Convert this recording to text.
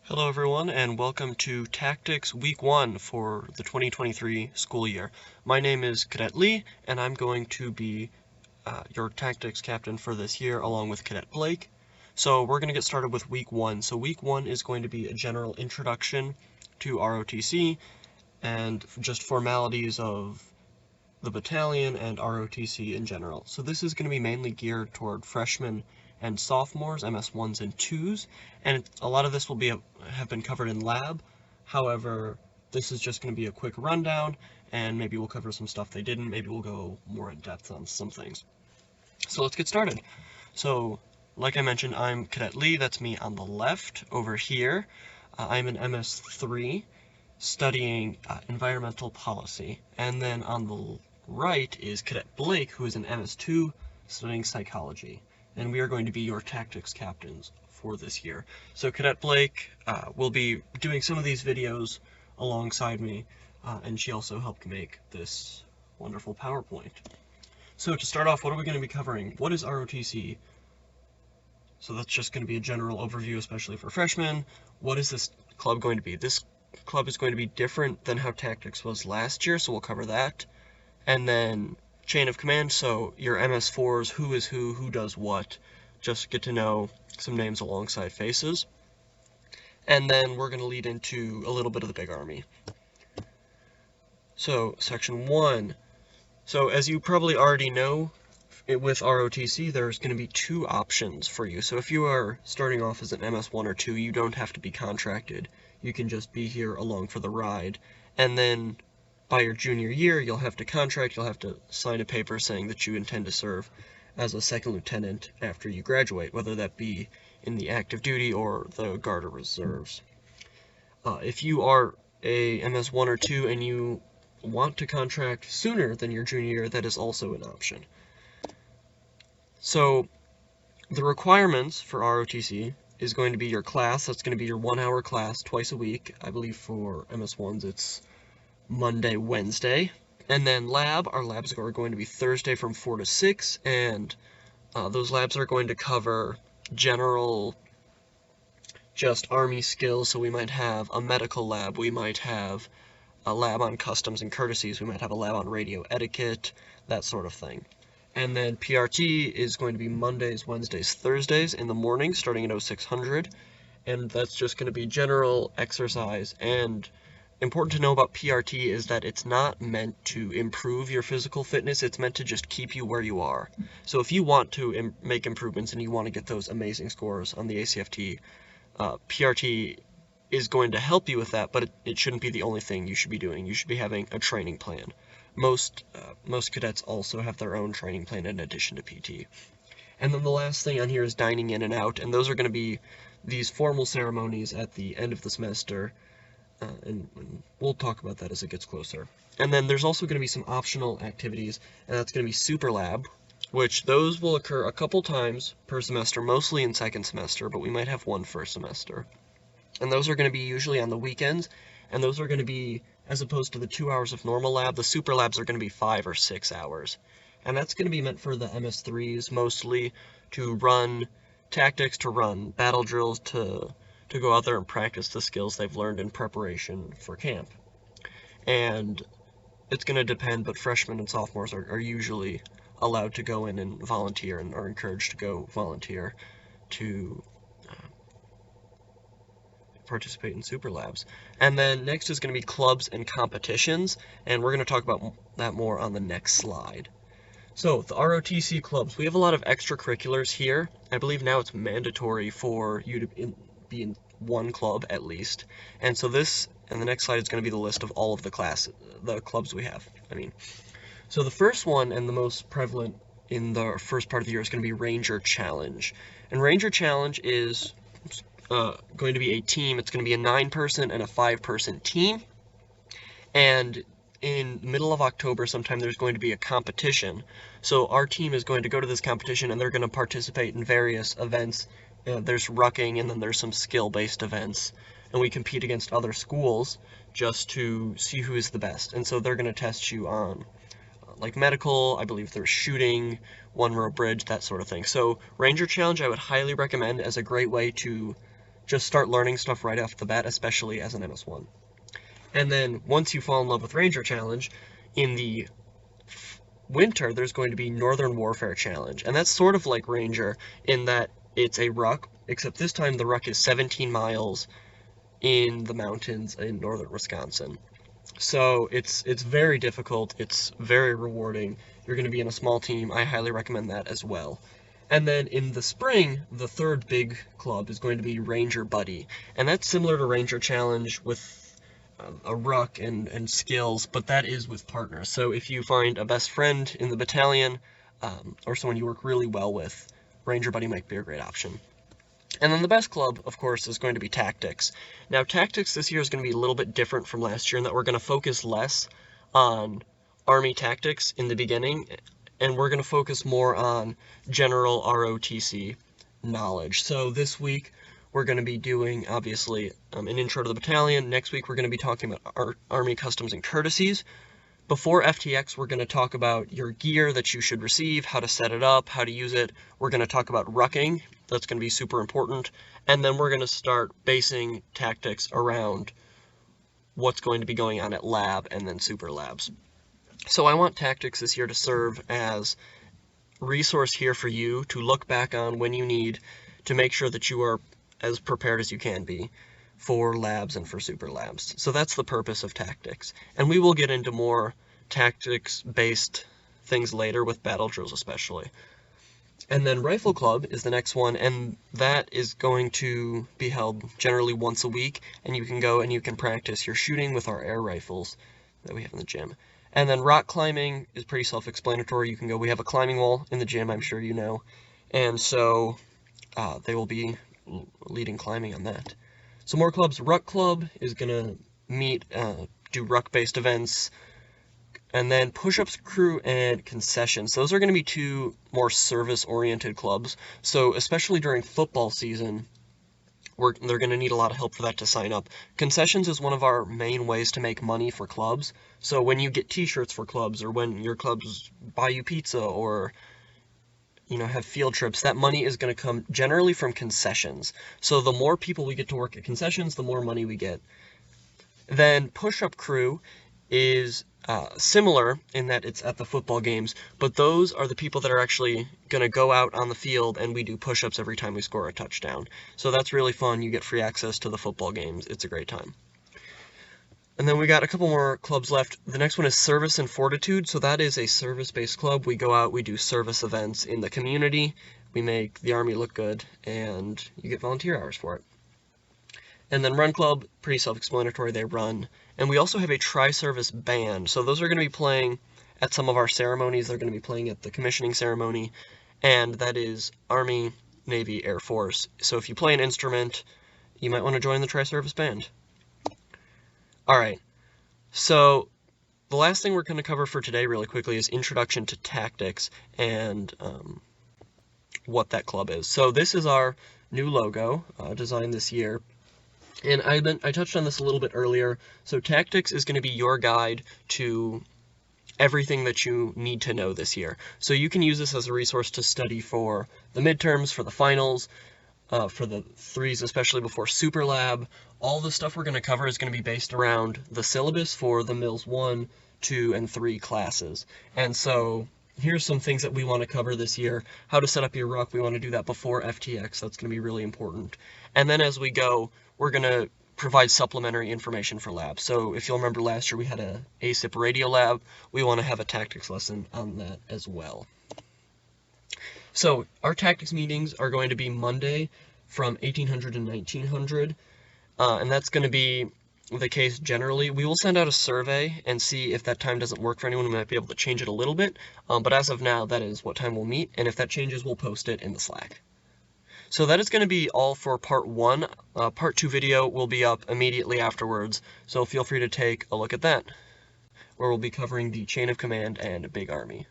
Hello everyone, and welcome to Tactics Week 1 for the 2023 school year. My name is Cadet Lee, and I'm going to be your Tactics captain for this year, along with Cadet Blake. So we're going to get started with Week 1. So Week 1 is going to be a general introduction to ROTC, and just formalities of the battalion and ROTC in general. So this is going to be mainly geared toward freshmen and sophomores, MS1s and 2s, and a lot of this will have been covered in lab. However, this is just going to be a quick rundown, and maybe we'll cover some stuff they didn't, maybe we'll go more in depth on some things. So let's get started. So, like I mentioned, I'm Cadet Lee, that's me on the left over here. I'm an MS3 studying environmental policy, and then on the right is Cadet Blake, who is an MS2 studying psychology, and we are going to be your tactics captains for this year. So Cadet Blake will be doing some of these videos alongside me, and she also helped make this wonderful PowerPoint. So to start off, what are we going to be covering? What is ROTC? So that's just going to be a general overview, especially for freshmen. What is this club going to be? This club is going to be different than how tactics was last year, so we'll cover that. And then chain of command, so your MS4s, who is who does what, just get to know some names alongside faces. And then we're going to lead into a little bit of the big army. So section 1. So as you probably already know, with ROTC, there's going to be two options for you. So if you are starting off as an MS1 or 2, you don't have to be contracted. You can just be here along for the ride. And then by your junior year, you'll have to contract, you'll have to sign a paper saying that you intend to serve as a second lieutenant after you graduate, whether that be in the active duty or the Guard or Reserves. If you are a MS1 or 2 and you want to contract sooner than your junior year, that is also an option. So the requirements for ROTC is going to be your class. That's going to be your 1-hour class twice a week. I believe for MS1s it's Monday, Wednesday. And then our labs are going to be Thursday from 4 to 6, and those labs are going to cover general, just Army skills. So we might have a medical lab, we might have a lab on customs and courtesies, we might have a lab on radio etiquette, that sort of thing. And then PRT is going to be Mondays, Wednesdays, Thursdays in the morning, starting at 0600, and that's just going to be general exercise. And important to know about PRT is that it's not meant to improve your physical fitness, it's meant to just keep you where you are. So if you want to make improvements and you want to get those amazing scores on the ACFT, PRT is going to help you with that, but it shouldn't be the only thing you should be doing. You should be having a training plan. Most cadets also have their own training plan in addition to PT. And then the last thing on here is dining in and out, and those are going to be these formal ceremonies at the end of the semester, and we'll talk about that as it gets closer. And then there's also going to be some optional activities, and that's going to be Super Lab, which those will occur a couple times per semester, mostly in second semester, but we might have one first semester. And those are going to be usually on the weekends, and those are going to be, as opposed to the 2 hours of normal lab, the super labs are going to be 5 or 6 hours. And that's going to be meant for the MS3s mostly, to run tactics, to run battle drills, to go out there and practice the skills they've learned in preparation for camp. And it's going to depend, but freshmen and sophomores are usually allowed to go in and volunteer, and are encouraged to go volunteer to participate in super labs. And then next is going to be clubs and competitions, and we're going to talk about that more on the next slide. So the ROTC clubs, we have a lot of extracurriculars here. I believe now it's mandatory for you to be in one club at least. And so this and the next slide is going to be the list of all of the clubs we have. So the first one, and the most prevalent in the first part of the year, is going to be Ranger Challenge. And Ranger Challenge is going to be a team. It's going to be a 9-person and a 5-person team. And in the middle of October sometime, there's going to be a competition. So our team is going to go to this competition, and they're going to participate in various events. There's rucking, and then there's some skill-based events. And we compete against other schools just to see who is the best. And so they're going to test you on like medical, I believe there's shooting, one-row bridge, that sort of thing. So Ranger Challenge I would highly recommend as a great way to just start learning stuff right off the bat, especially as an MS1. And then once you fall in love with Ranger Challenge, in the winter there's going to be Northern Warfare Challenge, and that's sort of like Ranger in that it's a ruck, except this time the ruck is 17 miles in the mountains in northern Wisconsin. So it's very difficult, it's very rewarding. You're going to be in a small team. I highly recommend that as well. And then in the spring, the third big club is going to be Ranger Buddy, and that's similar to Ranger Challenge with a ruck and skills, but that is with partners. So if you find a best friend in the battalion, or someone you work really well with, Ranger Buddy might be a great option. And then the best club, of course, is going to be Tactics. Now, Tactics this year is going to be a little bit different from last year in that we're going to focus less on Army tactics in the beginning, and we're going to focus more on general ROTC knowledge. So this week, we're going to be doing, obviously, an intro to the battalion. Next week, we're going to be talking about Army customs and courtesies. Before FTX, we're going to talk about your gear that you should receive, how to set it up, how to use it. We're going to talk about rucking. That's going to be super important. And then we're going to start basing tactics around what's going to be going on at lab and then super labs. So I want tactics this year to serve as a resource here for you to look back on when you need to make sure that you are as prepared as you can be for labs and for super labs. So that's the purpose of tactics. And we will get into more tactics-based things later with battle drills especially. And then Rifle Club is the next one, and that is going to be held generally once a week, and you can go and you can practice your shooting with our air rifles that we have in the gym. And then rock climbing is pretty self-explanatory. You can go, we have a climbing wall in the gym, I'm sure you know, and so they will be leading climbing on that. So more clubs. Ruck Club is going to meet, do ruck-based events, and then push-ups crew and concessions. Those are going to be two more service-oriented clubs. So especially during football season, they're going to need a lot of help for that to sign up. Concessions is one of our main ways to make money for clubs. So when you get t-shirts for clubs, or when your clubs buy you pizza, or have field trips, that money is going to come generally from concessions. So the more people we get to work at concessions, the more money we get. Then push-up crew is similar in that it's at the football games, but those are the people that are actually going to go out on the field, and we do push-ups every time we score a touchdown. So that's really fun. You get free access to the football games. It's a great time. And then we got a couple more clubs left. The next one is Service and Fortitude. So that is a service-based club. We go out, we do service events in the community. We make the Army look good, and you get volunteer hours for it. And then Run Club, pretty self-explanatory, they run. And we also have a tri-service band. So those are going to be playing at some of our ceremonies. They're going to be playing at the commissioning ceremony, and that is Army, Navy, Air Force. So if you play an instrument, you might want to join the tri-service band. Alright, so the last thing we're going to cover for today really quickly is Introduction to Tactics and what that club is. So this is our new logo, designed this year, and I touched on this a little bit earlier. So Tactics is going to be your guide to everything that you need to know this year. So you can use this as a resource to study for the midterms, for the finals, for the threes, especially before Super Lab. All the stuff we're going to cover is going to be based around the syllabus for the Mills 1, 2, and 3 classes. And so here's some things that we want to cover this year. How to set up your ruck. We want to do that before FTX. That's going to be really important. And then as we go, we're going to provide supplementary information for labs. So if you'll remember last year we had a ASIP radio lab. We want to have a tactics lesson on that as well. So our tactics meetings are going to be Monday from 1800 to 1900, and that's going to be the case generally. We will send out a survey and see if that time doesn't work for anyone. We might be able to change it a little bit, but as of now, that is what time we'll meet, and if that changes, we'll post it in the Slack. So that is going to be all for part 1. Part 2 video will be up immediately afterwards, so feel free to take a look at that, where we'll be covering the chain of command and Big Army.